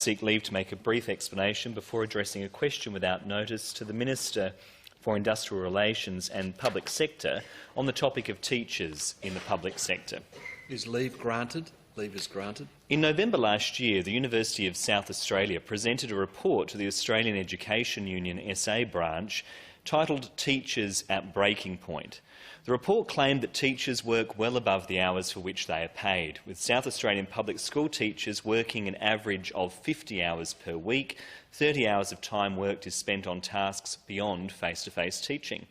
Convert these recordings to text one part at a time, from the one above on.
seek leave to make a brief explanation before addressing a question without notice to the Minister for Industrial Relations and Public Sector on the topic of teachers in the public sector. Is leave granted? Leave is granted. In November last year, the University of South Australia presented a report to the Australian Education Union SA branch titled Teachers at Breaking Point. The report claimed that teachers work well above the hours for which they are paid, with South Australian public school teachers working an average of 50 hours per week. 30 hours of time worked is spent on tasks beyond face-to-face teaching.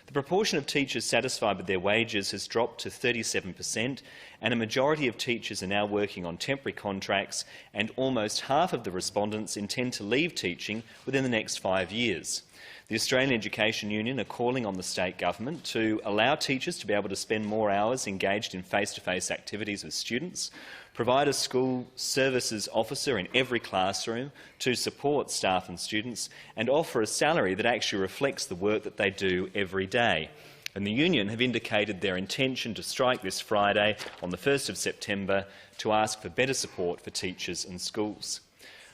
The proportion of teachers satisfied with their wages has dropped to 37%, and a majority of teachers are now working on temporary contracts, and almost half of the respondents intend to leave teaching within the next 5 years. The Australian Education Union are calling on the state government to allow teachers to be able to spend more hours engaged in face-to-face activities with students, provide a school services officer in every classroom to support staff and students, and offer a salary that actually reflects the work that they do every day. And the union have indicated their intention to strike this Friday on the 1st of September to ask for better support for teachers and schools.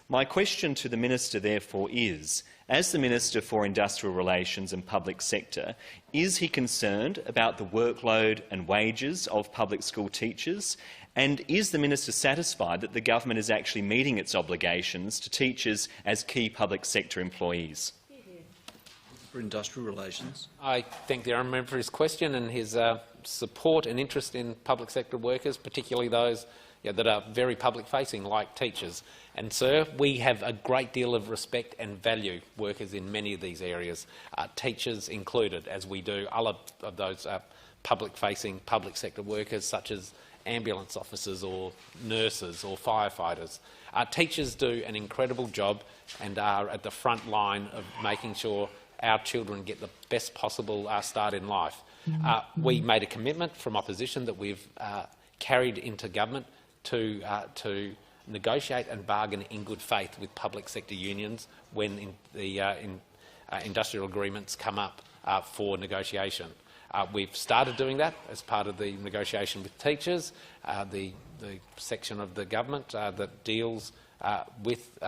My question to the Minister, therefore, is, as the Minister for Industrial Relations and Public Sector, is he concerned about the workload and wages of public school teachers? And is the Minister satisfied that the government is actually meeting its obligations to teachers as key public sector employees? For Industrial Relations. I thank the honourable member for his question and his support and interest in public sector workers, particularly those that are very public-facing, like teachers. And, sir, we have a great deal of respect and value workers in many of these areas, teachers included, as we do other of those public-facing public sector workers, such as ambulance officers or nurses or firefighters. Teachers do an incredible job and are at the front line of making sure our children get the best possible start in life. We made a commitment from opposition that we've carried into government to negotiate and bargain in good faith with public sector unions when industrial agreements come up for negotiation. We've started doing that as part of the negotiation with teachers. The section of the government that deals with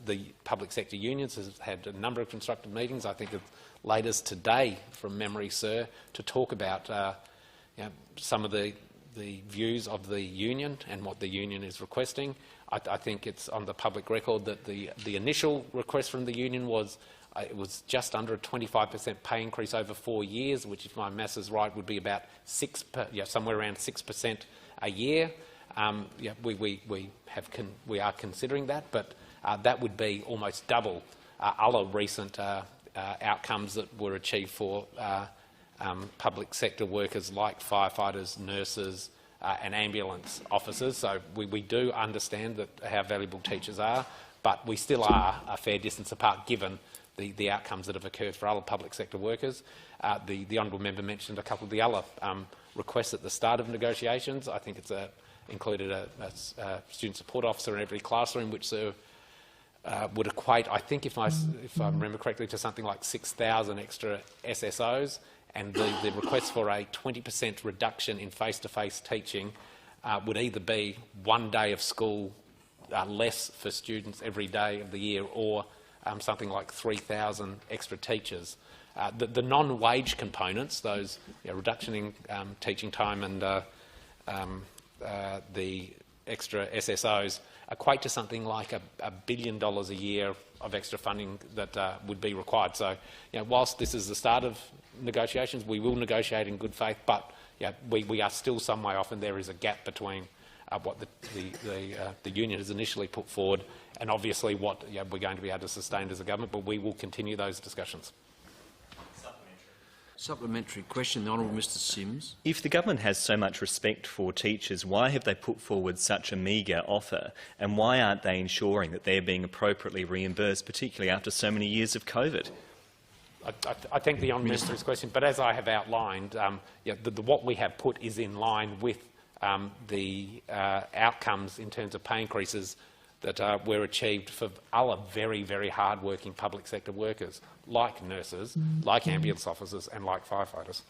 the public sector unions has had a number of constructive meetings. I think the latest today, from memory, sir, to talk about some of the views of the union and what the union is requesting. I think it's on the public record that the initial request from the union was it was just under a 25% pay increase over 4 years, which, if my maths is right, would be about somewhere around 6% a year. We are considering that, but that would be almost double other recent outcomes that were achieved for public sector workers like firefighters, nurses and ambulance officers. So we do understand how valuable teachers are, but we still are a fair distance apart given the outcomes that have occurred for other public sector workers. The honourable member mentioned a couple of the other requests at the start of negotiations. I think it's included a student support officer in every classroom, which would equate, I think, if I remember correctly, to something like 6,000 extra SSOs. And the request for a 20% reduction in face-to-face teaching would either be 1 day of school less for students every day of the year, or something like 3,000 extra teachers. The non-wage components, those reduction in teaching time and the extra SSOs, equate to something like $1 billion a year of extra funding that would be required. So, whilst this is the start of negotiations, we will negotiate in good faith, but we are still some way off, and there is a gap between what the union has initially put forward and obviously what we're going to be able to sustain as a government, but we will continue those discussions. Supplementary question, the Honourable Mr Sims. If the government has so much respect for teachers, why have they put forward such a meagre offer, and why aren't they ensuring that they're being appropriately reimbursed, particularly after so many years of COVID? I thank the honourable member for his question, but as I have outlined, what we have put is in line with the outcomes in terms of pay increases that were achieved for other very, very hard-working public sector workers, like nurses, like ambulance officers and like firefighters.